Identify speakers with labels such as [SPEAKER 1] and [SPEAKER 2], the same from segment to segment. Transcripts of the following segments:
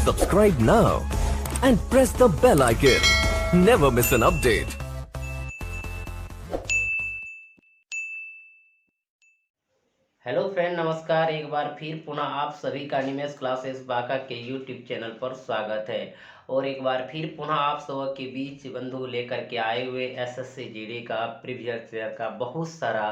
[SPEAKER 1] Subscribe now and press the bell icon. Never miss an update.
[SPEAKER 2] Hello friend, नमस्कार। एक बार फिर पुनः आप सभी का निमेश क्लासेस बांका के यूट्यूब चैनल पर स्वागत है। और एक बार फिर पुनः आप सब के बीच बंधु लेकर के आए हुए एसएससी जीडी का प्रीवियस ईयर का बहुत सारा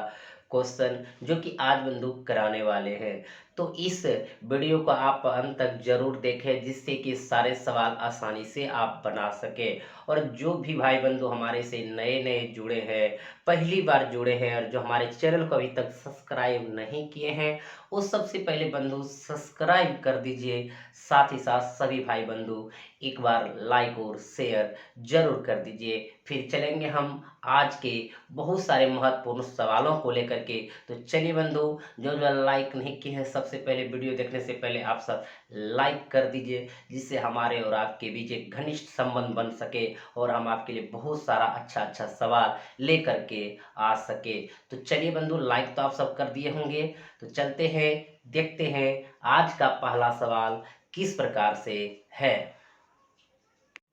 [SPEAKER 2] क्वेश्चन जो कि आज बंधु कराने वाले हैं। तो इस वीडियो को आप अंत तक जरूर देखें जिससे कि सारे सवाल आसानी से आप बना सके। और जो भी भाई बंधु हमारे से नए नए जुड़े हैं, पहली बार जुड़े हैं और जो हमारे चैनल को अभी तक सब्सक्राइब नहीं किए हैं, वो सबसे पहले बंधु सब्सक्राइब कर दीजिए। साथ ही साथ सभी भाई बंधु एक बार लाइक और शेयर जरूर कर दीजिए। फिर चलेंगे हम आज के बहुत सारे महत्वपूर्ण सवालों को लेकर के। तो चलिए बंधु, जो लाइक नहीं किए हैं सबसे पहले वीडियो देखने से पहले आप सब लाइक कर दीजिए, जिससे हमारे और आपके बीच एक घनिष्ठ संबंध बन सके और हम आपके लिए बहुत सारा अच्छा अच्छा सवाल लेकर के आ सके। तो चलिए बंधु, लाइक तो आप सब कर दिए होंगे, तो चलते हैं देखते हैं आज का पहला सवाल किस प्रकार से है।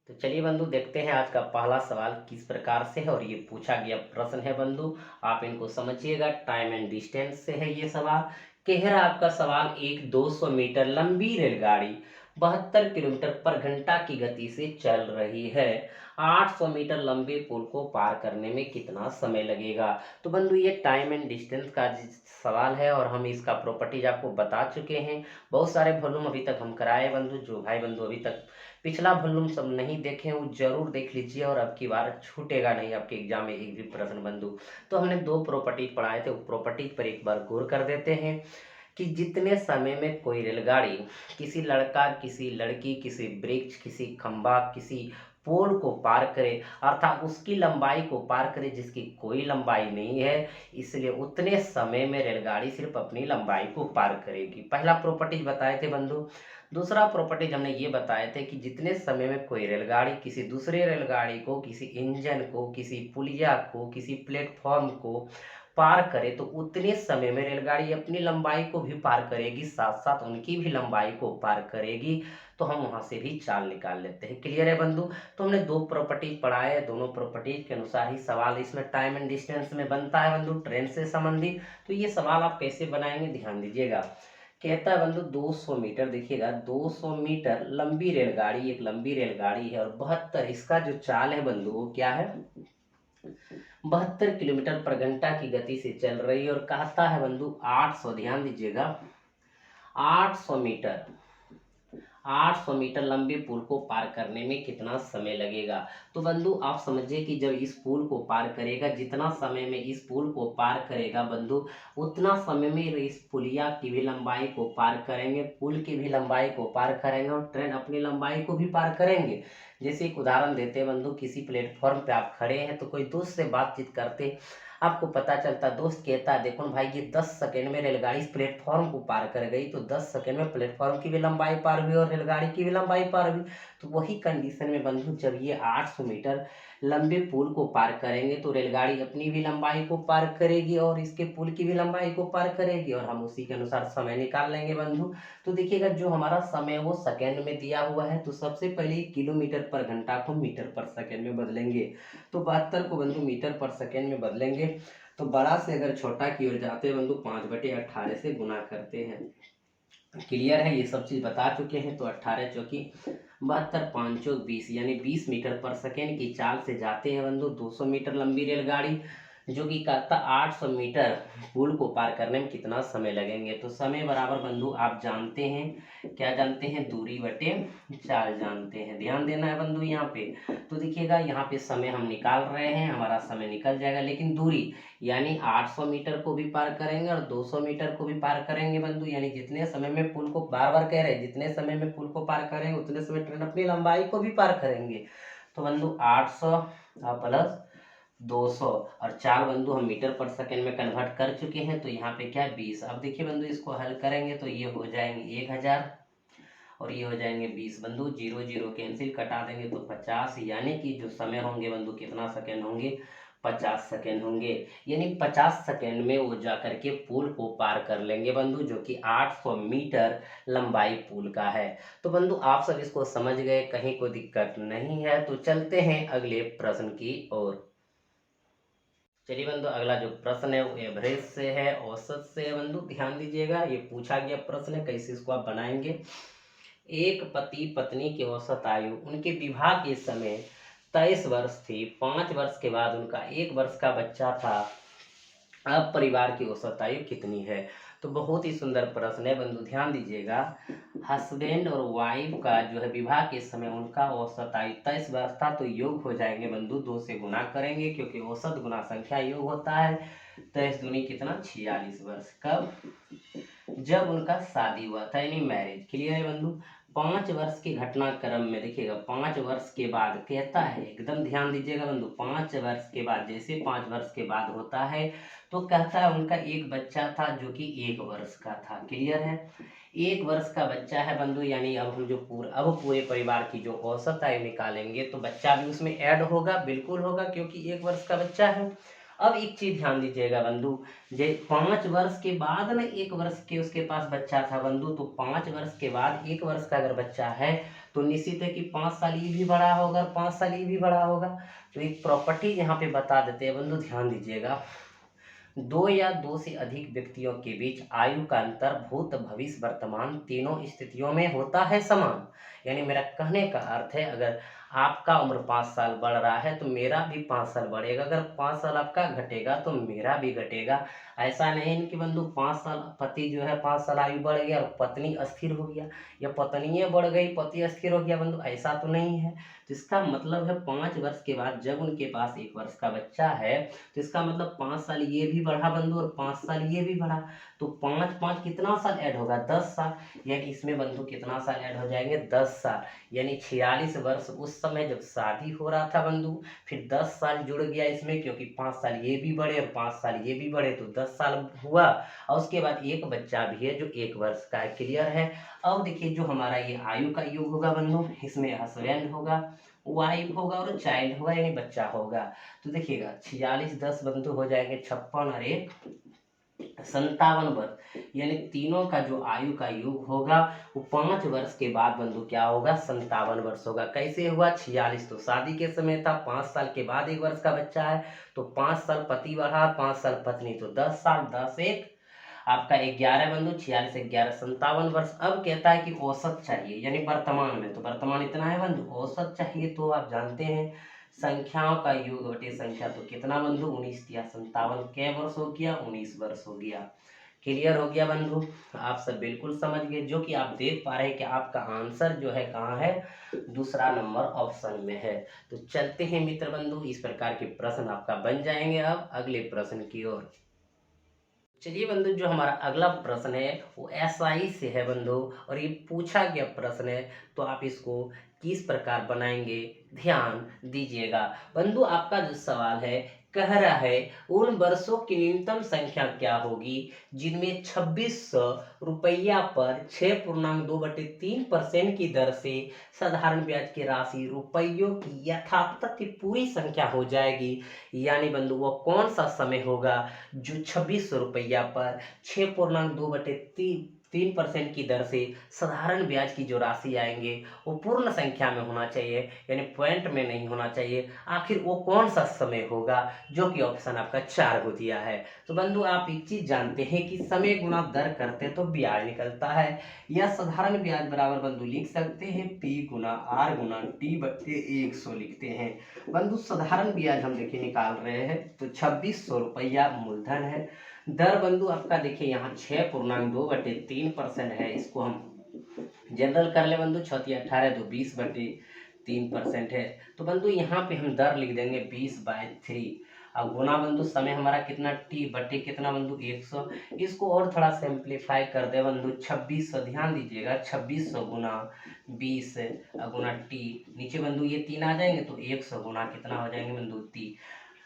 [SPEAKER 2] तो चलिए बंधु देखते हैं आज का पहला सवाल किस प्रकार से है। और ये पूछा गया प्रश्न है बंधु, आप इनको समझिएगा। टाइम एंड डिस्टेंस से है ये सवाल। कह रहा आपका सवाल, एक 200 मीटर लंबी रेलगाड़ी 72 किलोमीटर पर घंटा की गति से चल रही है। 800 मीटर लंबे पुल को पार करने में कितना समय लगेगा। तो बंधु ये टाइम एंड डिस्टेंस का सवाल है और हम इसका प्रॉपर्टीज आपको बता चुके हैं। बहुत सारे वॉल्यूम अभी तक हम कराए बंधु। जो भाई बंधु अभी तक पिछला वॉल्यूम सब नहीं देखे वो जरूर देख लीजिए और अब की बार छूटेगा नहीं आपके एग्जाम में एक भी प्रश्न बंधु। तो हमने 2 प्रॉपर्टीज पढ़ाए थे, वो प्रॉपर्टीज पर एक बार गौर कर देते हैं कि जितने समय में कोई रेलगाड़ी किसी लड़का, किसी लड़की, किसी वृक्ष, किसी खंभा, किसी पोल को पार करे, अर्थात उसकी लंबाई को पार करे जिसकी कोई लंबाई नहीं है, इसलिए उतने समय में रेलगाड़ी सिर्फ अपनी लंबाई को पार करेगी। पहला प्रॉपर्टीज बताए थे बंधु। दूसरा प्रॉपर्टीज हमने ये बताए थे कि जितने समय में कोई रेलगाड़ी किसी दूसरे रेलगाड़ी को, किसी इंजन को, किसी पुलिया को, किसी प्लेटफॉर्म को पार करे तो उतने समय में रेलगाड़ी अपनी लंबाई को भी पार करेगी, साथ साथ उनकी भी लंबाई को पार करेगी। तो हम वहां से भी चाल निकाल लेते हैं। क्लियर है बंधु। तो हमने 2 प्रॉपर्टीज पढ़ाए, दोनों प्रॉपर्टीज के अनुसार ही सवाल इसमें टाइम एंड डिस्टेंस में बनता है बंधु, ट्रेन से संबंधित। तो ये सवाल आप कैसे बनाएंगे ध्यान दीजिएगा। कहता है बंधु 200 मीटर, देखिएगा 200 मीटर लंबी रेलगाड़ी, एक लंबी रेलगाड़ी है और 72, इसका जो चाल है बंधु वो क्या है, 72 किलोमीटर पर घंटा की गति से चल रही है। और कहता है बंधु 800, ध्यान दीजिएगा, 800 मीटर 800 मीटर लंबे पुल को पार करने में कितना समय लगेगा। तो बंधु आप समझिए कि जब इस पुल को पार करेगा, जितना समय में इस पुल को पार करेगा बंधु, उतना समय में इस पुलिया की भी लंबाई को पार करेंगे, पुल की भी लंबाई को पार करेंगे और ट्रेन अपनी लंबाई को भी पार करेंगे। जैसे एक उदाहरण देते हैं बंधु, किसी प्लेटफॉर्म पे आप खड़े हैं तो कोई दोस्त से बातचीत करते, आपको पता चलता, दोस्त कहता है देखो भाई ये 10 सेकंड में रेलगाड़ी इस प्लेटफॉर्म को पार कर गई। तो 10 सेकंड में प्लेटफॉर्म की भी लंबाई पार हुई और रेलगाड़ी की भी लंबाई पार हुई। तो वही कंडीशन में बंधु जब ये 800 मीटर लंबे पुल को पार करेंगे तो रेलगाड़ी अपनी भी लंबाई को पार करेगी और इसके पुल की भी लंबाई को पार करेगी और हम उसी के अनुसार समय निकाल लेंगे बंधु। तो देखिएगा जो हमारा समय वो सेकंड में दिया हुआ है, तो सबसे पहले किलोमीटर पर घंटा को मीटर पर सेकंड में बदलेंगे। तो 72 को बंधु मीटर पर सेकंड में बदलेंगे तो बड़ा से अगर छोटा की ओर जाते हैं बंधु 5/18 से गुना करते हैं। क्लियर है, ये सब चीज बता चुके हैं। तो 18 चौकी 72, 5 चौक 20, यानी 20 मीटर पर सेकेंड की चाल से जाते हैं बंधु 200 मीटर लंबी रेलगाड़ी, जो कि कहता 800 मीटर पुल को पार करने में कितना समय लगेंगे। तो समय बराबर बंधु आप जानते हैं, क्या जानते हैं, दूरी बटे चाल जानते हैं। ध्यान देना है बंधु यहाँ पे। तो देखिएगा यहाँ पे समय हम निकाल रहे हैं, हमारा समय निकल जाएगा, लेकिन दूरी यानी 800 मीटर को भी पार करेंगे और 200 मीटर को भी पार करेंगे बंधु। यानी जितने समय में पुल को, बार बार कह रहे हैं, जितने समय में पुल को पार करेंगे उतने समय ट्रेन अपनी लंबाई को भी पार करेंगे। तो बंधु 800 प्लस 200 और चाल बंधु हम मीटर पर सेकंड में कन्वर्ट कर चुके हैं। तो यहाँ पे क्या है 20। अब देखिए बंधु इसको हल करेंगे तो ये हो जाएंगे 1000 और ये हो जाएंगे 20 बंधु, 0 0 कैंसिल, कटा देंगे तो 50, यानी कि जो समय होंगे बंधु कितना सेकंड होंगे, 50 सेकेंड होंगे। यानी 50 सेकेंड में वो जा करके पुल को पार कर लेंगे बंधु, जो कि 800 मीटर लंबाई पुल का है। तो बंधु आप सब इसको समझ गए, कहीं कोई दिक्कत नहीं है। तो चलते हैं अगले प्रश्न की ओर। चलिए बंधु, अगला जो प्रश्न है वो एवरेज से है, औसत से है बंधु। ध्यान दीजिएगा, ये पूछा गया प्रश्न है, कैसे इसको आप बनाएंगे। एक पति पत्नी की औसत आयु उनके विवाह के समय 23 वर्ष थी। 5 वर्ष के बाद उनका 1 वर्ष का बच्चा था। अब परिवार की औसत आयु कितनी है। तो बहुत ही सुंदर प्रश्न है बंधु, ध्यान दीजिएगा। हस्बैंड और वाइफ का जो है विवाह के समय उनका औसत आयु 23 वर्ष था। तो योग हो जाएंगे बंधु, 2 से गुना करेंगे, क्योंकि औसत गुना संख्या योग होता है। 23 दूनी कितना, 46 वर्ष। कब, जब उनका शादी हुआ था, यानी मैरिज। क्लियर है बंधु। 5 वर्ष के घटनाक्रम में देखिएगा, 5 वर्ष के बाद कहता है, एकदम ध्यान दीजिएगा बंधु, 5 वर्ष के बाद, जैसे 5 वर्ष के बाद होता है तो कहता है उनका एक बच्चा था जो कि 1 वर्ष का था। क्लियर है, 1 वर्ष का बच्चा है बंधु। यानी अब हम जो पूरे परिवार की जो औसत आयु निकालेंगे तो बच्चा भी उसमें ऐड होगा, बिल्कुल होगा, क्योंकि 1 वर्ष का बच्चा है। अब एक चीज ध्यान दीजिएगा बंधु, जे 5 वर्ष के बाद ना 1 वर्ष के उसके पास बच्चा था बंधु, तो 5 वर्ष के बाद 1 वर्ष का अगर बच्चा है तो निश्चित है कि 5 साल ये भी बड़ा होगा और 5 साल ये भी बड़ा होगा। तो एक प्रॉपर्टी यहाँ पे बता देते हैं बंधु, ध्यान दीजिएगा। 2 या 2 से अधिक व्यक्तियों के बीच आयु का अंतर भूत भविष्य वर्तमान तीनों स्थितियों में होता है समान। यानी मेरा कहने का अर्थ है, अगर आपका उम्र 5 साल बढ़ रहा है तो मेरा भी 5 साल बढ़ेगा, अगर 5 साल आपका घटेगा तो मेरा भी घटेगा। ऐसा नहीं कि बंधु 5 साल पति जो है 5 साल आयु बढ़ गया और पत्नी अस्थिर हो गया, या पत्नी बढ़ गई पति अस्थिर हो गया बंधु, ऐसा तो नहीं है। तो इसका मतलब है 5 वर्ष के बाद जब उनके पास 1 वर्ष का बच्चा है तो इसका मतलब 5 साल ये भी बढ़ा बंधु और 5 साल ये भी बढ़ा। तो 5 5 कितना साल ऐड होगा, 10 साल। यानी इसमें बंधु कितना साल ऐड हो जाएंगे, 10 साल। यानी 46 वर्ष उस समय जब शादी हो रहा था बंधु, फिर 10 साल जुड़ गया इसमें, क्योंकि 5 साल ये भी बढ़े और 5 साल ये भी बढ़े, तो 10 साल हुआ। और उसके बाद एक बच्चा भी है जो 1 वर्ष का है। क्लियर है। अब देखिए, जो हमारा ये आयु का योग होगा बंधु, इसमें हस्बैंड होगा, वाइफ होगा और चाइल्ड होगा, यानी बच्चा होगा। तो देखिएगा 46 10 बंधु हो जाएंगे 56 और 1 57 वर्ष। यानी तीनों का जो आयु का योग होगा वो 5 वर्ष के बाद बंधु क्या होगा, 57 वर्ष होगा। कैसे हुआ, 46 तो शादी के समय था, 5 साल के बाद 1 वर्ष का बच्चा है, तो 5 साल पति बढ़ा, 5 साल पत्नी, तो 10 साल, 10 1 आपका 11 बंधु, 46 11 57 वर्ष। अब कहता है कि औसत चाहिए, यानी वर्तमान में, तो वर्तमान इतना है बंधु, औसत चाहिए तो आप जानते हैं संख्याओं का योग बटे संख्या, तो कितना बंधु, 19 या 57 कै वर्ष हो गया, 19 वर्ष हो गया। क्लियर हो गया बंधु, आप सब बिल्कुल समझ गए। जो कि आप देख पा रहे हैं कि आपका आंसर जो है कहाँ है, दूसरा नंबर ऑप्शन में है। तो चलते हैं मित्र बंधु, इस प्रकार के प्रश्न आपका बन जाएंगे। अब अगले प्रश्न की ओर चलिए बंधु, जो हमारा अगला प्रश्न है वो एसआई से है बंधु, और ये पूछा गया प्रश्न है, तो आप इसको किस प्रकार बनाएंगे ध्यान दीजिएगा बंधु। आपका जो सवाल है कह रहा है उन वर्षों की न्यूनतम संख्या क्या होगी जिनमें 2600 रुपया पर 6.2/3% की दर से साधारण ब्याज की राशि रुपयों की यथातथ्य पूरी संख्या हो जाएगी। यानी बंधु वो कौन सा समय होगा जो 2600 रुपया पर 6.2/3% की दर से साधारण ब्याज की जो राशि आएंगे वो पूर्ण संख्या में होना चाहिए, यानी पॉइंट में नहीं होना चाहिए। आखिर वो कौन सा समय होगा, जो कि ऑप्शन आपका 4 को दिया है। तो बंधु आप एक चीज जानते हैं कि समय गुना दर करते तो ब्याज निकलता है, या साधारण ब्याज बराबर बंधु लिख सकते हैं P गुना R गुना T बटे 100 लिखते हैं। बंधु साधारण ब्याज हम देखिए निकाल रहे हैं, तो 2600 रुपया मूलधन है। दर बंधु आपका देखिए यहाँ 6.2/3% है, इसको हम जनरल कर ले बंधु, 6 18 तो 20/3% है। तो बंधु यहाँ पे हम दर लिख देंगे 20/3। अब गुना बंधु समय हमारा कितना, टी बटे कितना बंधु 100। इसको और थोड़ा सिंप्लीफाई कर दे बंधु, 2600, ध्यान दीजिएगा 2600 गुना 20 गुना टी, नीचे बंधु ये 3 आ जाएंगे, तो 100 गुना कितना हो जाएंगे बंधु 3।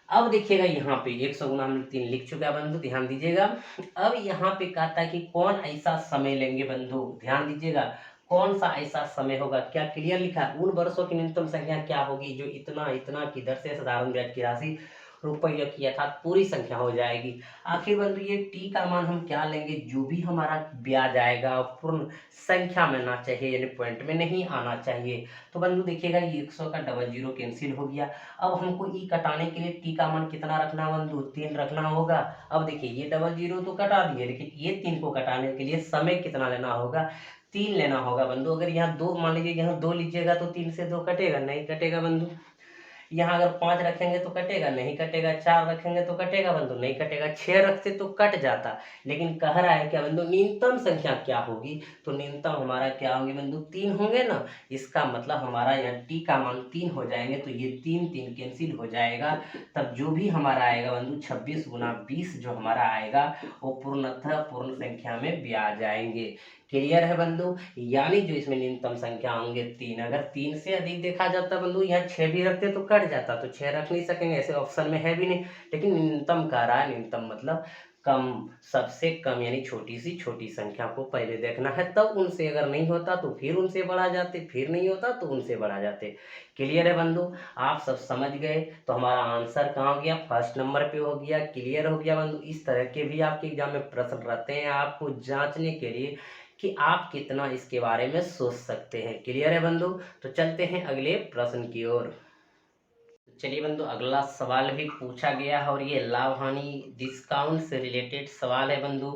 [SPEAKER 2] अब देखिएगा यहाँ पे 100 गुना हम 3 लिख चुका है बंधु, ध्यान दीजिएगा। अब यहाँ पे कहता है कि कौन ऐसा समय लेंगे बंधु, ध्यान दीजिएगा, कौन सा ऐसा समय होगा। क्या क्लियर लिखा है, उन वर्षों की न्यूनतम संख्या क्या होगी जो इतना इतना की दर से साधारण ब्याज की राशि रुपये की अर्थात पूरी संख्या हो जाएगी। आखिर बंधु ये टी का मान हम क्या लेंगे, जो भी हमारा ब्याज आएगा पूर्ण संख्या में ना चाहिए, यानी पॉइंट में नहीं आना चाहिए। तो बंधु देखिएगा ये 100 का डबल जीरो कैंसिल हो गया। अब हमको ई कटाने के लिए टी का मान कितना रखना बंधु, 3 रखना होगा। अब देखिए ये डबल जीरो तो कटा दिए, लेकिन ये 3 को कटाने के लिए समय कितना लेना होगा, 3 लेना होगा बंधु। अगर यहाँ 2 मान लीजिए, यहाँ 2 लीजिएगा तो 3 से 2 कटेगा, नहीं कटेगा बंधु। यहाँ अगर 5 रखेंगे तो कटेगा, नहीं कटेगा। 4 रखेंगे तो कटेगा बंधु, नहीं कटेगा। 6 रखते तो कट जाता, लेकिन कह रहा है क्या बंधु, न्यूनतम संख्या क्या होगी, तो न्यूनतम हमारा क्या होंगे बंधु, 3 होंगे ना। इसका मतलब हमारा यहाँ टी का मान 3 हो जाएंगे, तो ये 3 3 कैंसिल हो जाएगा। तब जो भी हमारा आएगा बंधु 26 गुना 20 जो हमारा आएगा वो पूर्णतः पूर्ण संख्या में भी आ जाएंगे। क्लियर है बंधु। यानी जो इसमें न्यूनतम संख्या होंगे 3, अगर 3 से अधिक देखा जाता बंधु, यहाँ 6 भी रखते तो कट जाता, तो 6 रख नहीं सकेंगे, ऐसे ऑप्शन में है भी नहीं। लेकिन न्यूनतम कह रहा है, न्यूनतम मतलब कम, सबसे कम, यानी छोटी सी छोटी संख्या को पहले देखना है, तब उनसे अगर नहीं होता तो फिर उनसे बढ़ा जाते, फिर नहीं होता तो उनसे बढ़ा जाते। क्लियर है बंधु, आप सब समझ गए। तो हमारा आंसर कहाँ हो गया, फर्स्ट नंबर पे हो गया। क्लियर हो गया बंधु। इस तरह के भी आपके एग्जाम में प्रश्न रहते हैं, आपको जांचने के लिए कि आप कितना इसके बारे में सोच सकते हैं। क्लियर है बंधु। तो चलते हैं अगले प्रश्न की ओर। चलिए बंधु, अगला सवाल भी पूछा गया है और ये लाभ हानि डिस्काउंट से रिलेटेड सवाल है बंधु।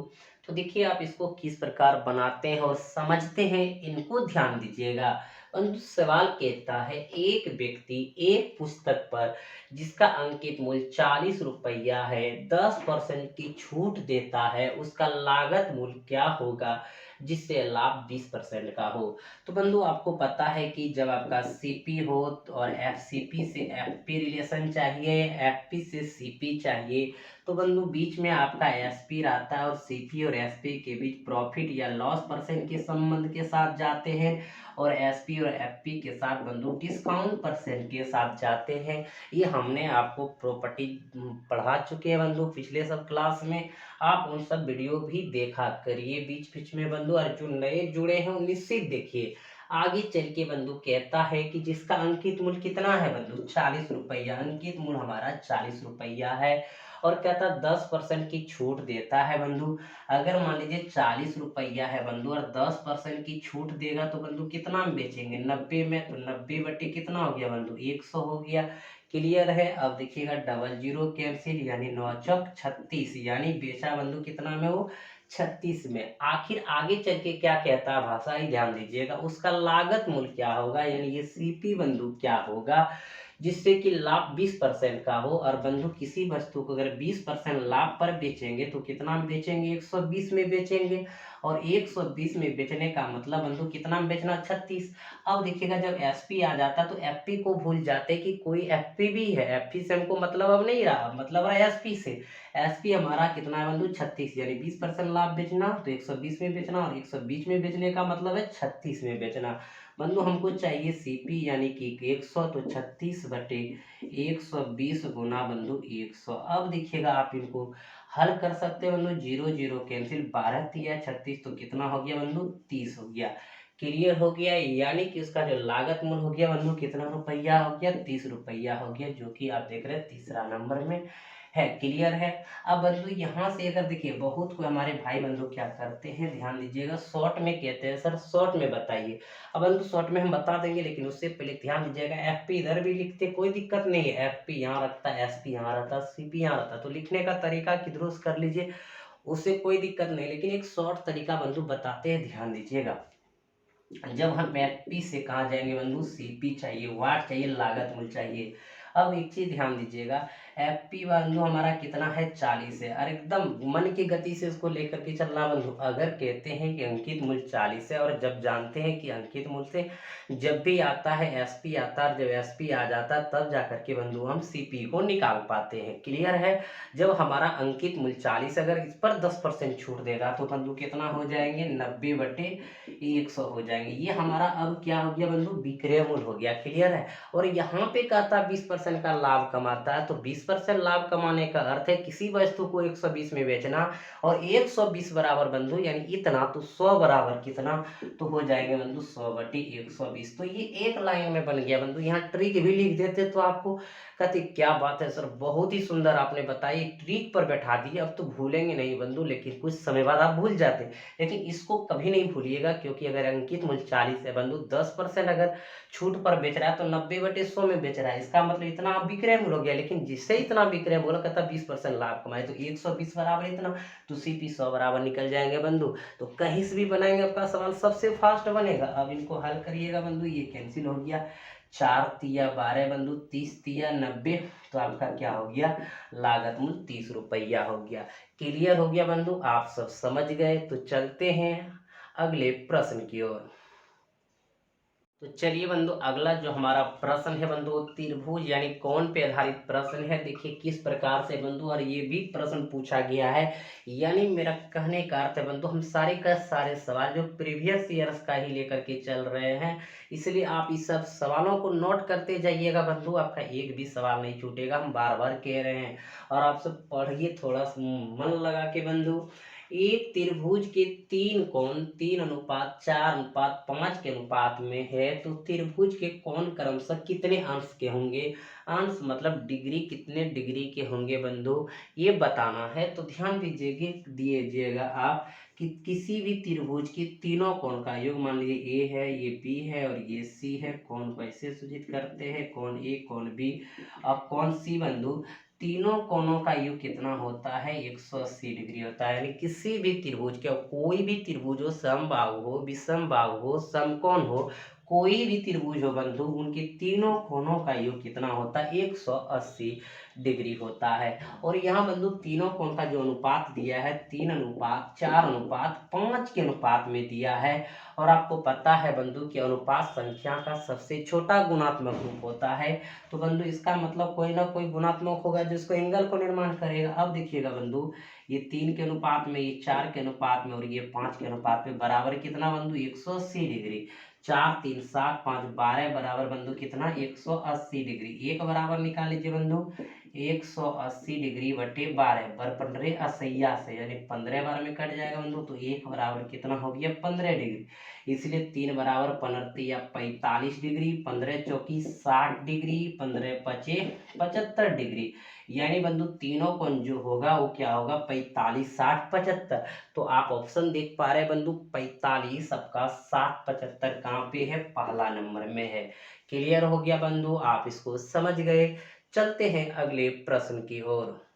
[SPEAKER 2] तो देखिए आप इसको किस प्रकार बनाते हैं और समझते हैं, इनको ध्यान दीजिएगा। बंधु सवाल कहता है, एक व्यक्ति एक पुस्तक पर जिसका अंकित मूल्य 40 रुपया है 10% की छूट देता है, उसका लागत मूल्य क्या होगा जिससे लाभ 20% का हो। तो बंधु आपको पता है कि जब आपका सीपी हो और एफसीपी से एफपी रिलेशन चाहिए, एफपी से सीपी चाहिए, तो बंधु बीच में आपका एसपी रहता है और सीपी और एसपी के बीच प्रॉफिट या लॉस परसेंट के संबंध के साथ जाते हैं, और एसपी और एफपी के साथ बंधु डिस्काउंट परसेंट के साथ जाते हैं। ये हमने आपको प्रॉपर्टी पढ़ा चुके हैं बंधु पिछले सब क्लास में, आप उन सब वीडियो भी देखा करिए बीच बीच में बंधु, और जो नए जुड़े हैं वो निश्चित देखिए। आगे चल के बंधु कहता है कि जिसका अंकित मूल्य कितना है बंधु, 40 रुपया, अंकित मूल्य हमारा 40 रुपया है, और कहता 10% की छूट देता है बंधु। अगर मान लीजिए 40 रुपया है बंधु और 10% की छूट देगा तो बंधु कितना में बेचेंगे, 90 में, तो 90 बटे कितना हो गया बंधु, 100 हो गया। क्लियर है। अब देखिएगा डबल जीरो कैंसिल, यानी 9 चौक 36, यानी बेचा बंधु कितना में, वो 36 में। आखिर आगे चल के क्या कहता है, भाषा ही ध्यान दीजिएगा, उसका लागत मूल्य क्या होगा, यानी ये सीपी बंधु क्या होगा जिससे कि लाभ 20% का हो। और बंधु किसी वस्तु को अगर 20% लाभ पर बेचेंगे तो कितना में बेचेंगे, 120 में बेचेंगे, और 120 में बेचने का मतलब बंधु कितना में बेचना, 36। अब देखिएगा जब एसपी आ जाता तो एफपी को भूल जाते कि कोई एफपी भी है, एफपी से हमको मतलब अब नहीं रहा, मतलब रहा एसपी से। एसपी हमारा कितना है बंधु, 36, यानी 20% लाभ बेचना तो 120 में बेचना, और 120 में बेचने का मतलब है 36 में बेचना। बंधु हमको चाहिए सीपी यानी कि 100, तो 36 बटे 120 गुना बंधु 100। अब देखिएगा आप इनको हल कर सकते हैं बंधु, 0 0 कैंसिल, 12 तिया 36, तो कितना हो गया बंधु, 30 हो गया। क्लियर हो गया। यानी कि उसका जो लागत मूल्य हो गया बंधु कितना रुपया हो गया, 30 रुपया हो गया, जो कि आप देख रहे हैं तीसरा नंबर में है। क्लियर है। अब बंधु यहाँ से अगर देखिए बहुत कोई हमारे भाई बंधु क्या करते हैं, ध्यान दीजिएगा, शॉर्ट में कहते हैं सर शॉर्ट में बताइए। अब बंधु शॉर्ट में हम बता देंगे, लेकिन उससे पहले ध्यान दीजिएगा, एफपी इधर भी लिखते कोई दिक्कत नहीं है, एफपी यहाँ रखता है, एसपी यहाँ रहता है, सीपी यहाँ रहता है, तो लिखने का तरीका किधरों से कर लीजिए, उससे कोई दिक्कत नहीं। लेकिन एक शॉर्ट तरीका बंधु बताते हैं, ध्यान दीजिएगा। जब हम एफपी से कहाँ जाएंगे बंधु, सीपी चाहिए, वाट चाहिए, लागत मूल्य चाहिए। अब एक चीज ध्यान दीजिएगा, एफपी बंधु हमारा कितना है, 40 है, और एकदम मन की गति से इसको लेकर के चलना बंधु। अगर कहते हैं कि अंकित मूल्य 40 है, और जब जानते हैं कि अंकित मूल्य से जब भी आता है एसपी आता है, जब एसपी आ जाता है तब जाकर के बंधु हम सीपी को निकाल पाते हैं। क्लियर है। जब हमारा अंकित मूल्य 40, अगर इस पर 10% छूट देगा तो बंधु कितना हो जाएंगे, 90 बटे 100 हो जाएंगे। ये हमारा अब क्या हो गया बंधु, विक्रय मूल्य हो गया। क्लियर है। और यहाँ पे कहता 20% का लाभ कमाता है, तो 20 20% लाभ कमाने का अर्थ है किसी वस्तु को 120 में बेचना, और 120 बराबर बंधु यानी इतना, तो 100 बराबर कितना, तो हो जाएंगे बंधु 100/120। तो ये एक लाइन में बन गया बंधु। यहाँ ट्रिक भी लिख देते तो आपको कहते क्या बात है सर, बहुत ही सुंदर आपने बताई, ट्रिक पर बैठा दिए, अब तो भूलेंगे नहीं बंधु, लेकिन कुछ समय बाद आप भूल जाते। लेकिन इसको कभी नहीं भूलिएगा, क्योंकि अगर अंकित मूल्य 40 है बंधु, 10% अगर छूट पर बेच रहा है तो 90/100 में बेच रहा है, इसका मतलब इतना आप विक्रय मूल्य हो गया। लेकिन जिससे इतना विक्रय मूल्य कहता 20% लाभ कमाए, तो 120 बराबर इतना, तो CP 100 बराबर निकल जाएंगे बंधु। तो कहीं से भी बनाएंगे आपका सवाल सबसे फास्ट बनेगा। अब इनको हल करिएगा बंधु, ये कैंसिल हो गया, 4 तिया 12 बंधु, 30 तिया 90, तो आपका क्या हो गया, लागत मूल्य 30 रुपया हो गया। क्लियर हो गया बंधु, आप सब समझ गए। तो चलते हैं अगले प्रश्न की ओर। तो चलिए बंधु, अगला जो हमारा प्रश्न है बंधु, वो त्रिभुज यानी कोण पे आधारित प्रश्न है। देखिए किस प्रकार से बंधु, और ये भी प्रश्न पूछा गया है। यानी मेरा कहने का अर्थ है बंधु, हम सारे का सारे सवाल जो प्रीवियस ईयर्स का ही लेकर के चल रहे हैं, इसलिए आप इस सब सवालों को नोट करते जाइएगा बंधु, आपका एक भी सवाल नहीं छूटेगा, हम बार बार कह रहे हैं। और आप सब पढ़िए थोड़ा सा मन लगा के बंधु। एक त्रिभुज के 3 कोण 3:4:5 के अनुपात में है, तो त्रिभुज के कोण क्रमशः कितने अंश के होंगे। अंश मतलब डिग्री, कितने डिग्री के होंगे बंधु, ये बताना है। तो ध्यान दीजिएगा आप कि किसी भी त्रिभुज के तीनों कोण का योग, मान लीजिए ए है, ये बी है और ये सी है, कोण को ऐसे सूचित करते हैं, कोण ए, कोण बी और कोण सी बंधु, तीनों कोणों का योग कितना होता है, 180 डिग्री होता है। यानी किसी भी त्रिभुज के, कोई भी त्रिभुज हो, समबाहु हो, विषमबाहु हो, समकोण हो, कोई भी त्रिभुज हो बंधु, उनके तीनों कोणों का योग कितना होता है, 180 डिग्री होता है। और यहाँ बंधु तीनों कोण का जो अनुपात दिया है, 3:4:5 के अनुपात में दिया है। और आपको पता है बंधु कि अनुपात संख्या का सबसे छोटा गुणात्मक रूप होता है। तो बंधु इसका मतलब कोई ना कोई गुणात्मक होगा जिसको एंगल को निर्माण करेगा। अब देखिएगा बंधु, ये 3 के अनुपात में, ये 4 के अनुपात में और ये 5 के अनुपात में बराबर कितना बंधु, 180 डिग्री। 4 3 7 5 12 बराबर बंधु कितना, 180 डिग्री। एक बराबर निकाल लीजिए बंधु, 180 डिग्री बटे 12, बर 15 असैया से, यानी 15 बार में कट जाएगा बंधु, तो एक बराबर कितना हो गया, 15 डिग्री। इसलिए 3 बराबर 15 या 45 डिग्री, 15 चौकी 60 डिग्री, 15 पचे 75 डिग्री। यानी बंधु तीनों कोण जो होगा वो क्या होगा, 45 60 75। तो आप ऑप्शन देख पा रहे हैं बंधु, 45 सबका 60 75 कहाँ पे है, पहला नंबर में है। क्लियर हो गया बंधु, आप इसको समझ गए। चलते हैं अगले प्रश्न की ओर।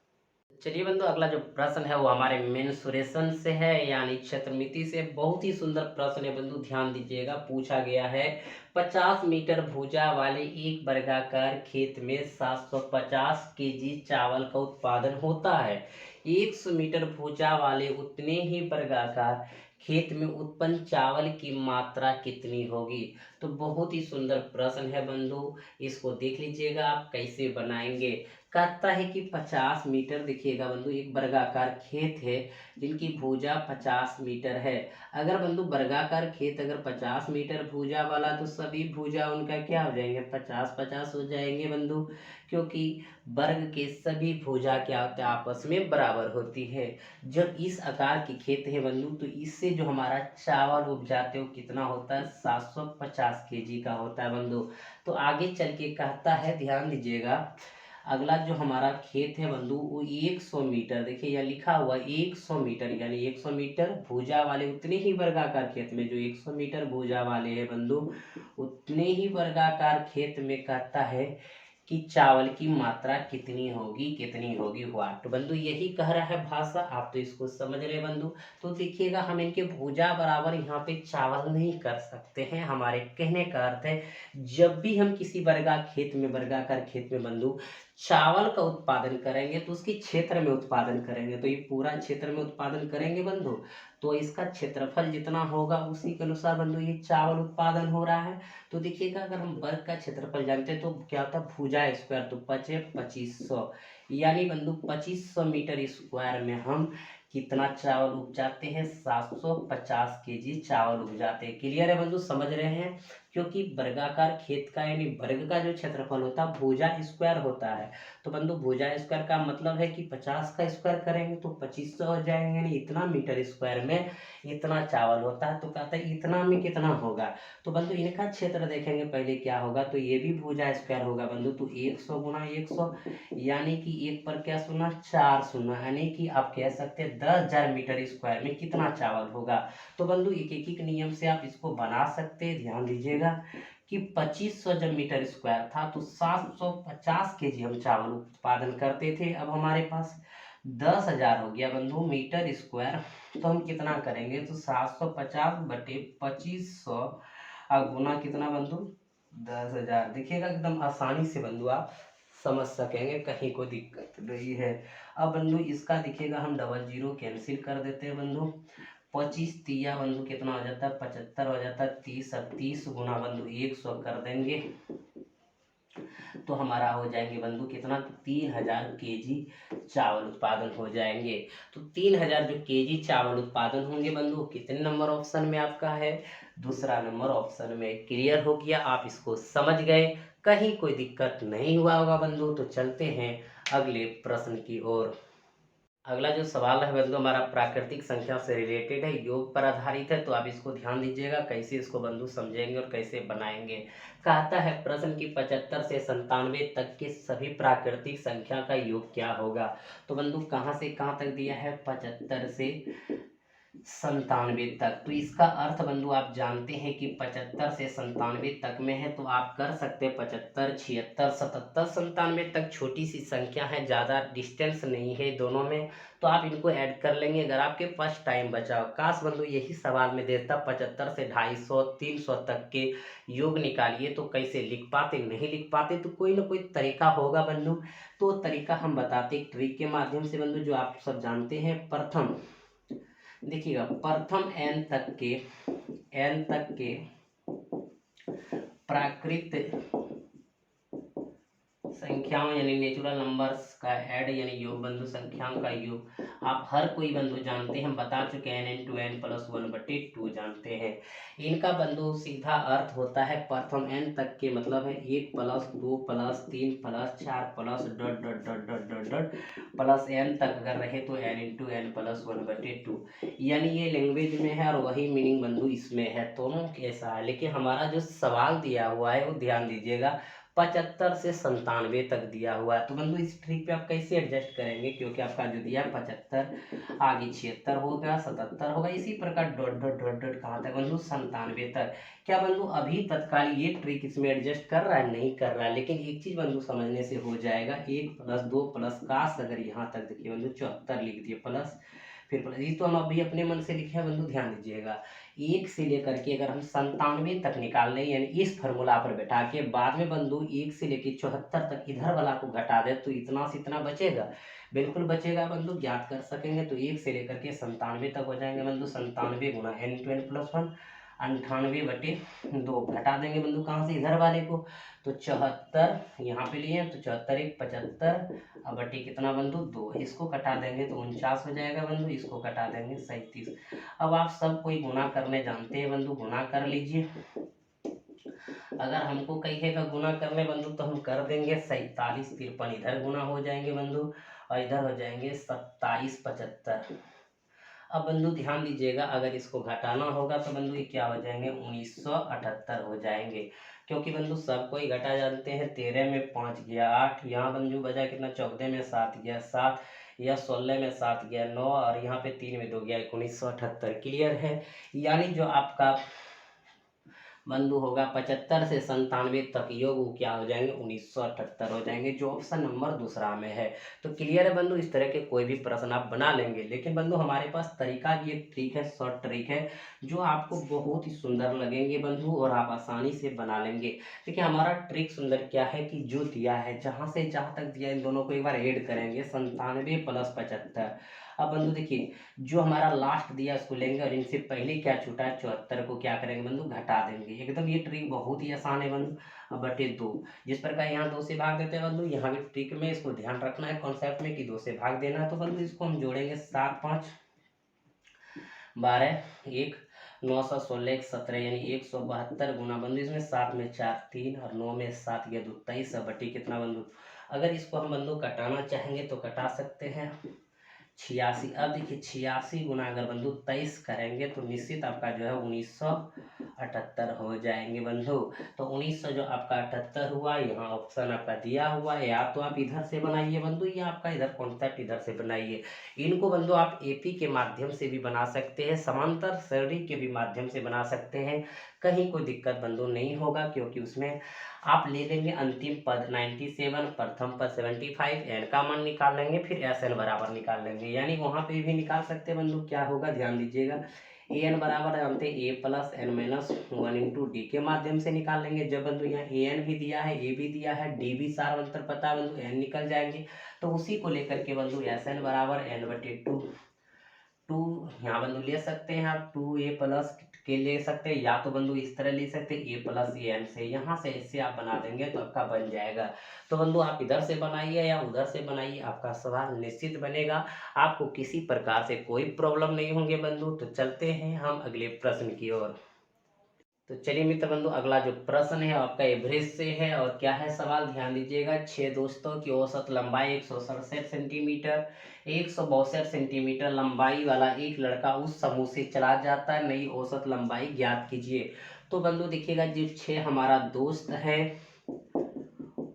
[SPEAKER 2] चलिए बंधु, अगला जो प्रश्न है वो हमारे मेंसुरेशन से है, यानी क्षेत्रमिति से। बहुत ही सुंदर प्रश्न है बंधु, ध्यान दीजिएगा। पूछा गया है 50 मीटर भुजा वाले एक वर्गाकार खेत में 750 केजी चावल का उत्पादन होता है। 100 मीटर भुजा वाले उतने ही वर्गाकार खेत में उत्पन्न चावल की मात्रा कितनी होगी। तो बहुत ही सुंदर प्रश्न है बंधु, इसको देख लीजिएगा आप कैसे बनाएंगे। कहता है कि 50 मीटर, देखिएगा बंधु एक वर्गाकार खेत है जिनकी भुजा 50 मीटर है। अगर बंधु वर्गाकार खेत अगर 50 मीटर भुजा वाला, तो सभी भुजा उनका क्या हो जाएंगे, 50-50 हो जाएंगे बंधु, क्योंकि वर्ग के सभी भुजा क्या होते हैं, आपस में बराबर होती है। जब इस आकार की खेत है बंधु, तो इससे जो हमारा चावल उपजाते हो कितना होता है, 750 केजी का होता है बंधु। तो आगे चल के कहता है, ध्यान दीजिएगा, अगला जो हमारा खेत है बंधु वो 100 मीटर, देखिए यह लिखा हुआ 100 मीटर, यानी 100 मीटर भुजा वाले उतने ही वर्गाकार खेत में, जो 100 मीटर भुजा वाले है बंधु, उतने ही वर्गाकार खेत में कहता है कि चावल की मात्रा कितनी होगी हुआ। तो बंधु यही कह रहा है भाषा, आप तो इसको समझ रहे बंधु। तो देखिएगा हम इनके भुजा बराबर यहाँ पे चावल नहीं कर सकते हैं। हमारे कहने का अर्थ है, जब भी हम किसी वर्गाकार खेत में बंधु चावल का उत्पादन करेंगे, तो उसकी क्षेत्र में उत्पादन करेंगे, तो ये पूरा क्षेत्र में उत्पादन करेंगे बंधु, तो इसका क्षेत्रफल जितना होगा उसी के अनुसार बंधु ये चावल उत्पादन हो रहा है। तो देखिएगा अगर हम वर्ग का क्षेत्रफल जानते हैं तो क्या होता है, भुजा स्क्वायर, तो 2500, यानी बंधु 2500 मीटर स्क्वायर में हम कितना चावल उपजाते हैं, 750 केजी चावल उपजाते हैं। क्लियर है बंधु, समझ रहे हैं। क्योंकि वर्गाकार खेत का यानी वर्ग का जो क्षेत्रफल होता है भुजा स्क्वायर होता है। तो बंधु भुजा स्क्वायर का मतलब है कि 50 का स्क्वायर करेंगे तो 2500 हो जाएंगे, यानी इतना मीटर स्क्वायर में इतना चावल होता है। तो कहता है इतना में कितना होगा, तो बंधु इनका क्षेत्र देखेंगे पहले क्या होगा, तो ये भी भुजा स्क्वायर होगा बंधु। तो 100 गुना 100 यानी कि एक पर क्या शून्य 4 शून्य, यानी कि आप कह सकते हैं 10,000 मीटर स्क्वायर में कितना चावल होगा। तो बंधु एक एक नियम से आप इसको बना सकते हैं। ध्यान दीजिएगा कि 2500 जब मीटर स्क्वायर था तो 750 केजी हम चावल उत्पादन करते थे। अब हमारे पास 10,000 हो गया बंधु मीटर स्क्वायर, तो हम कितना करेंगे, तो 750 बटे 2500 और गुना कितना बंधु 10,000। देखिएगा एकदम आसानी से बंधु आप समझ सकेंगे, कहीं कोई दिक्कत नहीं है। अब बंधु इसका दिखेगा हम डबल जीरो कैंसिल कर देते हैं बंधु। 25 तिया बंधु कितना हो जाता है 75 हो जाता है। 30 और 30 गुना बंधु 100 कर देंगे तो हमारा हो जाएंगे बंधु कितना 3000 केजी चावल उत्पादन हो जाएंगे। तो 3000 जो केजी चावल उत्पादन होंगे बंधु कितने नंबर ऑप्शन में आपका है, दूसरा नंबर ऑप्शन में। क्लियर हो गया, आप इसको समझ गए, कहीं कोई दिक्कत नहीं हुआ होगा बंधु। तो चलते हैं अगले प्रश्न की ओर। अगला जो सवाल है बंधु हमारा प्राकृतिक संख्या से रिलेटेड है, योग पर आधारित है। तो आप इसको ध्यान दीजिएगा कैसे इसको बंधु समझेंगे और कैसे बनाएंगे। कहता है प्रश्न की 75 से 97 तक के सभी प्राकृतिक संख्या का योग क्या होगा। तो बंधु कहाँ से कहाँ तक दिया है 75 से 97 तक। तो इसका अर्थ बंधु आप जानते हैं कि 75 से 97 तक में है, तो आप कर सकते हैं 75 76 77 97 तक छोटी सी संख्या है, ज़्यादा डिस्टेंस नहीं है दोनों में, तो आप इनको ऐड कर लेंगे अगर आपके पास टाइम बचा हो। काश बंधु यही सवाल में देता 75 से 250 300 तक के योग निकालिए, तो कैसे लिख पाते, नहीं लिख पाते, तो कोई ना कोई तरीका होगा बंधु। तो तरीका हम बताते एक ट्रिक के माध्यम से बंधु, जो आप सब जानते हैं। प्रथम देखिएगा प्रथम n तक के प्राकृत संख्याओं यानी नेचुरल नंबर्स का ऐड यानी योग बंधु संख्याओं का योग आप हर कोई बंधु जानते हैं, बता चुके हैं n into n + 1/2 जानते हैं। इनका बंधु सीधा अर्थ होता है प्रथम n तक के मतलब है 1 + 2 + 3 + 4 + dot dot dot dot dot dot plus n तक अगर रहे तो n into n + 1/2, यानी ये लैंग्वेज में है और वही मीनिंग बंधु इसमें है, दोनों कैसा है। लेकिन हमारा जो सवाल दिया हुआ है वो ध्यान दीजिएगा 75 से 97 तक दिया हुआ है। तो बंधु इस ट्रिक पे आप कैसे एडजस्ट करेंगे, क्योंकि आपका जो दिया 75 आगे 76 होगा 77 होगा, इसी प्रकार डॉट डॉट डॉट डॉट कहाँ तक बंधु 97 तक। क्या बंधु अभी तत्काल ये ट्रिक इसमें एडजस्ट कर रहा है, नहीं कर रहा है, लेकिन एक चीज बंधु समझने से हो जाएगा। 1 + 2 + काश अगर यहाँ तक देखिए बंधु 74 लिख दिए प्लस फिर प्लस, ये तो हम अभी अपने मन से लिखे हैं बंधु, ध्यान दीजिएगा। 1 से लेकर के अगर हम 97 तक निकाल लें यानी इस फार्मूला पर बैठा के बाद में बंधु 1 से लेकर 74 तक इधर वाला को घटा दे तो इतना से इतना बचेगा, बिल्कुल बचेगा बंधु, ज्ञात कर सकेंगे। तो 1 से लेकर के 97 तक हो जाएंगे बंधु 97 गुना n into n + 1 98/2 घटा देंगे बंधु कहाँ से, इधर वाले को। तो 74 यहाँ पे लिए तो 74 1 75 अब बटे कितना बंधु 2, इसको कटा देंगे तो 49 हो जाएगा बंधु, इसको कटा देंगे 37। अब आप सब कोई गुना करने जानते हैं बंधु, गुना कर लीजिए। अगर हमको कहिएगा गुना करने बंधु तो हम कर देंगे 47 53 इधर गुना हो जाएंगे बंधु और इधर हो जाएंगे 27 75। अब बंधु ध्यान दीजिएगा अगर इसको घटाना होगा तो बंधु ये क्या हो जाएंगे 1978 हो जाएंगे, क्योंकि बंधु सब कोई घटा जानते हैं। 13 में 5 गया 8, यहाँ बंधु बजा कितना 14 में 7 गया 7, या 16 में 7 गया 9 और यहाँ पे 3 में 2 गया 1978। क्लियर है, यानी जो आपका बंधु होगा 75 से 97 तक योग वो क्या हो जाएंगे 1978 हो जाएंगे, जो ऑप्शन नंबर दूसरा में है। तो क्लियर है बंधु, इस तरह के कोई भी प्रश्न आप बना लेंगे। लेकिन बंधु हमारे पास तरीका भी एक ट्रिक है, शॉर्ट ट्रिक है, जो आपको बहुत ही सुंदर लगेंगे बंधु और आप आसानी से बना लेंगे। देखिए हमारा ट्रिक सुंदर क्या है कि जो दिया है जहाँ से जहाँ तक दिया इन दोनों को एक बार ऐड करेंगे 97 + 75। अब बंधु देखिए जो हमारा लास्ट दिया उसको लेंगे और इनसे पहले क्या छूटा है 74 को क्या करेंगे बंधु घटा देंगे। एकदम ये ट्रिक बहुत ही आसान है बंधु। अब बटे 2 जिस प्रकार यहाँ 2 से भाग देते हैं बंधु, यहाँ भी ट्रिक में इसको ध्यान रखना है कॉन्सेप्ट में कि 2 से भाग देना है। तो बंधु इसको हम जोड़ेंगे 7 5 12 1 916 एक 17 यानी 172 गुना बंधु, इसमें 7 में 4 3 और 9 में 7 गया 2 23 बटी कितना बंधु। अगर इसको हम बंधु कटाना चाहेंगे तो कटा सकते हैं 86। अब देखिए 86 गुना अगर बंधु 23 करेंगे तो निश्चित आपका जो है 1978 हो जाएंगे बंधु। तो 1900 जो आपका 78 हुआ, यहाँ ऑप्शन आपका दिया हुआ है, या तो आप इधर से बनाइए बंधु या आपका इधर कॉन्सेप्ट इधर से बनाइए। इनको बंधु आप एपी के माध्यम से भी बना सकते हैं, समांतर श्रेणी के भी माध्यम से बना सकते हैं, कहीं कोई दिक्कत बंधु नहीं होगा, क्योंकि उसमें आप ले लेंगे अंतिम पद 97, प्रथम पद 75, एन का मान निकाल लेंगे, फिर एस एन बराबर निकाल लेंगे, यानी वहाँ पे भी निकाल सकते हैं बंधु। क्या होगा ध्यान दीजिएगा, ए एन बराबर जानते हैं a plus n minus 1 into d के माध्यम से निकाल लेंगे। जब बंधु यहाँ ए एन भी दिया है, ए भी दिया है, डी भी सार अंतर पता है बंधु, एन निकल जाएंगे। तो उसी को लेकर के बंधु एस एन बराबर एन बटे 2 यहाँ बंधु ले सकते हैं आप 2a प्लस के ले सकते हैं, या तो बंधु इस तरह ले सकते हैं a प्लस एन से, यहाँ से ऐसे आप बना देंगे तो आपका बन जाएगा। तो बंधु आप इधर से बनाइए या उधर से बनाइए, आपका सवाल निश्चित बनेगा, आपको किसी प्रकार से कोई प्रॉब्लम नहीं होंगे बंधु। तो चलते हैं हम अगले प्रश्न की ओर। तो चलिए मित्र बंधु, अगला जो प्रश्न है आपका एवरेज से है, और क्या है सवाल ध्यान दीजिएगा। 6 दोस्तों की औसत लंबाई 167 सेंटीमीटर, 162 सेंटीमीटर लंबाई वाला एक लड़का उस समूह से चला जाता है, नई औसत लंबाई ज्ञात कीजिए। तो बंधु देखिएगा, जो 6 हमारा दोस्त है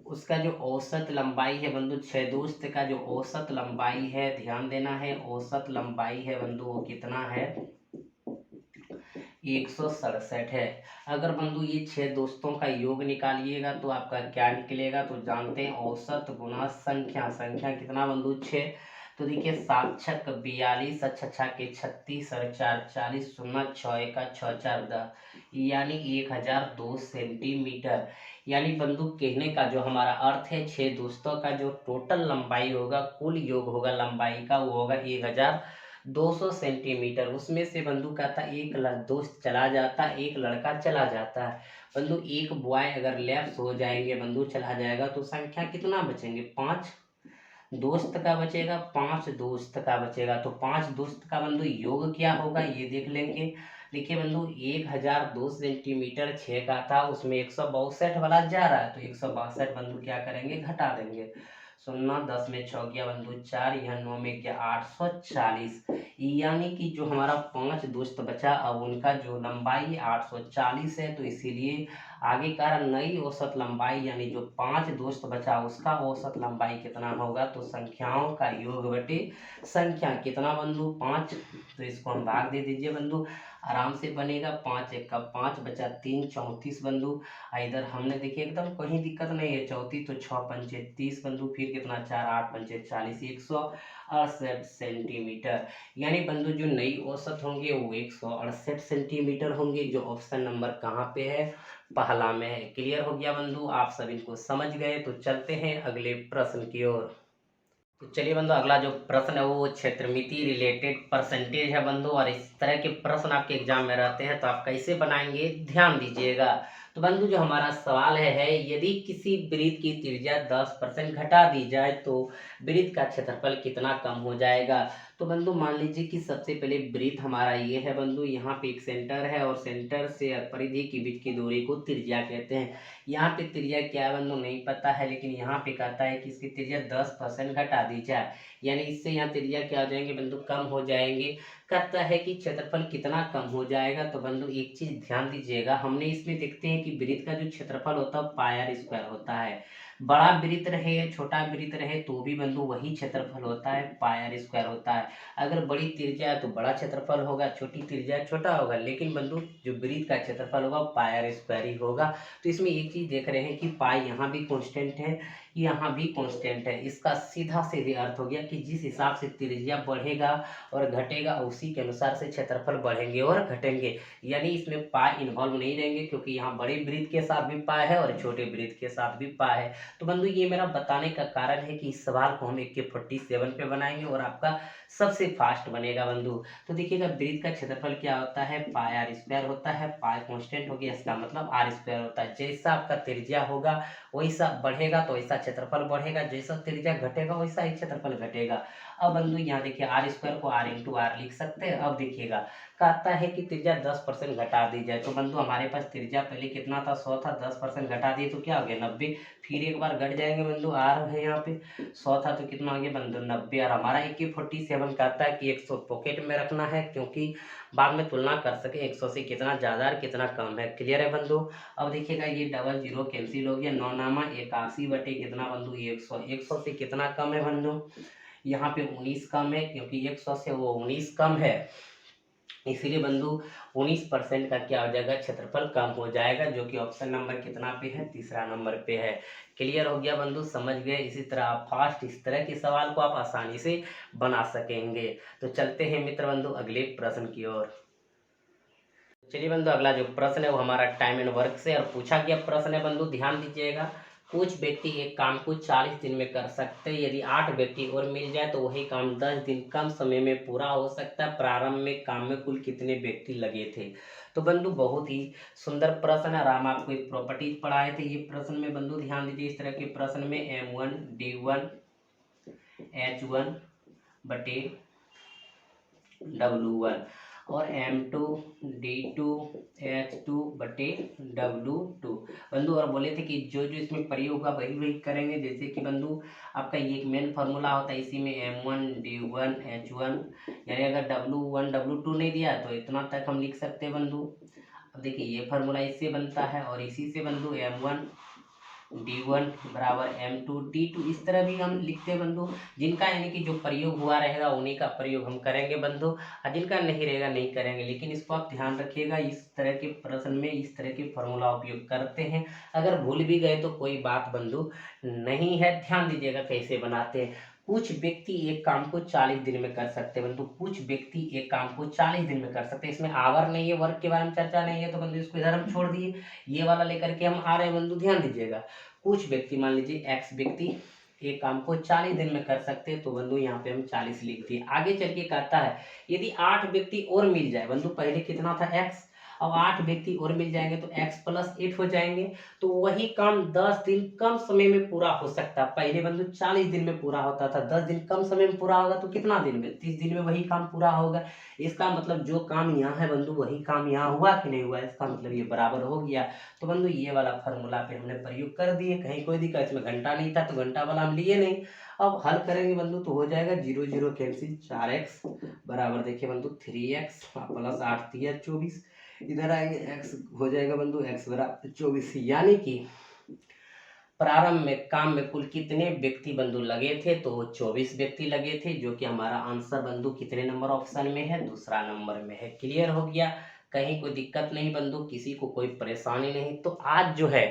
[SPEAKER 2] उसका जो औसत लंबाई है बंधु, 6 दोस्त का जो औसत लंबाई है, ध्यान देना है, औसत लंबाई है बंधु वो कितना है 167 है। अगर बंधु ये 6 दोस्तों का योग निकालिएगा तो आपका क्या निकलेगा, तो जानते हैं औसत गुना संख्या, संख्या कितना बंधु 6। तो देखिए 7 छक 42, 6 के 36, 4 40, 0 6 का 6 4 10, यानी 1002 सेंटीमीटर। यानी बंधु कहने का जो हमारा अर्थ है, 6 दोस्तों का जो टोटल लंबाई होगा, कुल योग होगा लंबाई का, वो होगा 1200 सेंटीमीटर। उसमें से बंधु का था एक दोस्त चला जाता, एक लड़का चला जाता है बंधु, एक बॉय अगर लैप्स हो जाएंगे बंधु, चला जाएगा, तो संख्या कितना बचेंगे 5 दोस्त का बचेगा, 5 दोस्त का बचेगा। तो 5 दोस्त का बंधु योग क्या होगा ये देख लेंगे। देखिए बंधु 1002 सेंटीमीटर 6 का था, उसमें 162 वाला जा रहा है, तो 162 बंधु क्या करेंगे घटा देंगे, 0 10 में 6 गया बंधु 4, यहाँ 9 में गया 840, यानी कि जो हमारा 5 दोस्त बचा, अब उनका जो लंबाई 840 है, तो इसीलिए आगे का नई औसत लंबाई यानी जो 5 दोस्त बचा उसका औसत लंबाई कितना होगा, तो संख्याओं का योग बटे संख्या कितना बंधु 5। तो इसको हम भाग दे दीजिए बंधु, आराम से बनेगा, 5 1 का 5 बचा 3 34 बंधु। इधर हमने देखिए एकदम कहीं दिक्कत नहीं है, 34 तो 6 पंचे 30 बंधु, फिर कितना 4 8 पंचे 40, 168 सेंटीमीटर। यानी बंधु जो नई औसत होंगे वो 168 सेंटीमीटर होंगे, जो ऑप्शन नंबर कहाँ पे है, पहला में है। क्लियर हो गया बंधु, आप सब इनको समझ गए। तो चलते हैं अगले प्रश्न की ओर। तो चलिए बंधु, अगला जो प्रश्न है वो क्षेत्रमिति रिलेटेड परसेंटेज है बंधु, और इस तरह के प्रश्न आपके एग्जाम में रहते हैं, तो आप कैसे बनाएंगे ध्यान दीजिएगा। तो बंधु जो हमारा सवाल है यदि किसी वृत्त की त्रिज्या 10% घटा दी जाए तो वृत्त का क्षेत्रफल कितना कम हो जाएगा। तो बंधु मान लीजिए कि सबसे पहले वृत्त हमारा ये है बंधु, यहाँ पे एक सेंटर है और सेंटर से परिधि के बीच की दूरी को त्रिज्या कहते हैं। यहाँ पे त्रिज्या क्या है बंधु नहीं पता है, लेकिन यहाँ पे कहता है कि इसकी त्रिज्या 10% घटा दी जाए, यानी इससे यहाँ त्रिज्या क्या हो जाएंगे बंधु कम हो जाएंगे। कहता है कि क्षेत्रफल कितना कम हो जाएगा। तो बंधु एक चीज ध्यान दीजिएगा, हमने इसमें देखते हैं कि वृत्त का जो क्षेत्रफल होता है पाई आर स्क्वायर होता है, बड़ा वृत्त रहे या छोटा वृत्त रहे तो भी बंधु वही क्षेत्रफल होता है, पाई आर स्क्वायर होता है। अगर बड़ी त्रिज्या है तो बड़ा क्षेत्रफल होगा, छोटी त्रिज्या छोटा होगा, लेकिन बंधु जो वृत्त का क्षेत्रफल होगा पाई आर स्क्वायर ही होगा। तो इसमें एक चीज देख रहे हैं कि पाई यहाँ भी कांस्टेंट है, यहाँ भी कांस्टेंट है। इसका सीधा सीधे अर्थ हो गया कि जिस हिसाब से त्रिज्या बढ़ेगा और घटेगा उसी के अनुसार से क्षेत्रफल बढ़ेंगे और घटेंगे, यानी इसमें पाई इन्वॉल्व नहीं रहेंगे, क्योंकि यहाँ बड़े वृत्त के साथ भी पाई है और छोटे वृत्त के साथ भी पाई है। तो बंधु ये मेरा बताने का कारण है कि इस सवाल को हम 1/47 पे बनाएंगे और आपका सबसे फास्ट बनेगा बंधु। तो देखिएगा वृत्त का क्षेत्रफल क्या होता है पाई आर स्क्वायर होता है, पाई कांस्टेंट हो गया, इसका मतलब आर स्क्वायर होता है। जैसा आपका त्रिज्या होगा वैसा बढ़ेगा तो वैसा क्षेत्रफल बढ़ेगा, जैसा त्रिज्या घटेगा वैसा ही क्षेत्रफल घटेगा। अब बंधु यहाँ देखिए आर स्क्वायर को आर इंटू आर लिख सकते हैं। अब देखिएगा कहता है कि त्रिज्या 10% घटा दी जाए। तो बंधु हमारे पास त्रिज्या पहले कितना था, 100 था, 10% घटा दिए तो क्या हो गया 90। फिर एक बार घट जाएंगे बंधु, आर है यहाँ पे 100 था तो कितना हो गया बंधु 90। और हमारा AK-47 कहता है कि 100 पॉकेट में रखना है, क्योंकि बाद में तुलना कर सके 100 से कितना ज़्यादा और कितना कम है। क्लियर है बंधु। अब देखिएगा ये डबल जीरो कैंसिल हो गया, 9 नामा 81 बटे कितना बंधु 100। 100 से कितना कम है बंधु, यहाँ पे 19 कम है, क्योंकि 100 से वो 19 कम है, इसीलिए बंधु 19% का क्या हो जाएगा, क्षेत्रफल कम हो जाएगा, जो कि ऑप्शन नंबर कितना पे है, तीसरा नंबर पे है। क्लियर हो गया बंधु, समझ गए। इसी तरह आप फास्ट इस तरह के सवाल को आप आसानी से बना सकेंगे। तो चलते हैं मित्र बंधु अगले प्रश्न की ओर। चलिए बंधु, अगला जो प्रश्न है वो हमारा टाइम एंड वर्क से और पूछा गया प्रश्न है बंधु, ध्यान दीजिएगा। कुछ व्यक्ति एक काम को 40 दिन में कर सकते हैं, यदि 8 व्यक्ति और मिल जाए तो वही काम 10 दिन कम समय में पूरा हो सकता है। प्रारंभ में काम में कुल कितने व्यक्ति लगे थे। तो बंधु बहुत ही सुंदर प्रश्न है, हम आपको एक प्रॉपर्टीज पढ़ाए थे। ये प्रश्न में बंधु ध्यान दीजिए, इस तरह के प्रश्न में M1 D1 H1 बटे W1 और M2 D2 H2 बटे W2 बंधु। और बोले थे कि जो जो इसमें प्रयोग होगा वही वही करेंगे। जैसे कि बंधु आपका ये एक मेन फार्मूला होता है, इसी में M1 D1 H1, यानी अगर W1 W2 नहीं दिया तो इतना तक हम लिख सकते हैं बंधु। अब देखिए ये फार्मूला इससे बनता है और इसी से बंधु M1 D1 बराबर M2 D2 इस तरह भी हम लिखते हैं बंधु। जिनका यानी कि जो प्रयोग हुआ रहेगा उन्हीं का प्रयोग हम करेंगे बंधु, और जिनका नहीं रहेगा नहीं करेंगे। लेकिन इसको आप ध्यान रखिएगा, इस तरह के प्रश्न में इस तरह के फॉर्मूला उपयोग करते हैं। अगर भूल भी गए तो कोई बात बंधु नहीं है, ध्यान दीजिएगा कैसे बनाते हैं। कुछ व्यक्ति एक काम को 40 दिन में कर सकते हैं बंधु, कुछ व्यक्ति एक काम को 40 दिन में कर सकते हैं। इसमें आवर नहीं है, वर्क के बारे में चर्चा नहीं है, तो बंधु इसको इधर हम छोड़ दिए, ये वाला लेकर के हम आ रहे हैं बंधु। ध्यान दीजिएगा, कुछ व्यक्ति मान लीजिए एक्स व्यक्ति एक काम को 40 दिन में कर सकते हैं, तो बंधु यहाँ पे हम 40 लिख दिए। आगे चल के कहता है यदि 8 व्यक्ति और मिल जाए बंधु, पहले कितना था x, अब 8 व्यक्ति और मिल जाएंगे तो x + 8 हो जाएंगे, तो वही काम 10 दिन कम समय में पूरा हो सकता है। पहले बंधु 40 दिन में पूरा होता था, 10 दिन कम समय में पूरा होगा तो कितना दिन में, 30 दिन में वही काम पूरा होगा। इसका मतलब जो काम यहाँ है बंधु वही काम यहाँ हुआ कि नहीं हुआ, इसका मतलब ये बराबर हो गया। तो बंधु ये वाला फार्मूला पे हमने प्रयोग कर दिए, कहीं कोई दिक्कत, इसमें घंटा नहीं था तो घंटा वाला हम लिए नहीं। अब हल करेंगे बंधु तो हो जाएगा 0 0 कैंसिल, 4x बराबर देखिए बंधु 3x + 8 3 24, इधर आएंगे x हो जाएगा बंधु x बराबर 24। यानी कि प्रारंभ में काम में कुल कितने व्यक्ति बंधु लगे थे, तो 24 व्यक्ति लगे थे, जो कि हमारा आंसर बंधु कितने नंबर ऑप्शन में है, दूसरा नंबर में है। क्लियर हो गया, कहीं कोई दिक्कत नहीं बंधु, किसी को कोई परेशानी नहीं। तो आज जो है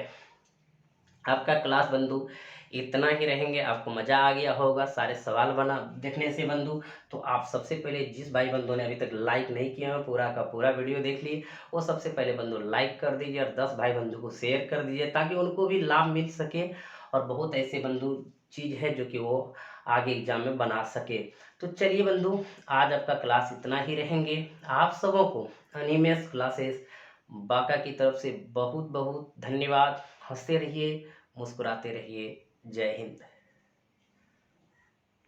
[SPEAKER 2] आपका क्लास बंधु इतना ही रहेंगे, आपको मजा आ गया होगा सारे सवाल बना देखने से बंधु। तो आप सबसे पहले जिस भाई बंधु ने अभी तक लाइक नहीं किया है, पूरा का पूरा वीडियो देख लिए, वो सबसे पहले बंधु लाइक कर दीजिए और 10 भाई बंधु को शेयर कर दीजिए, ताकि उनको भी लाभ मिल सके। और बहुत ऐसे बंधु चीज़ है जो कि वो आगे एग्जाम में बना सके। तो चलिए बंधु आज आपका क्लास इतना ही रहेंगे। आप सबों को एनिमेस क्लासेस बाका की तरफ से बहुत बहुत धन्यवाद। हंसते रहिए, मुस्कुराते रहिए। जय हिंद।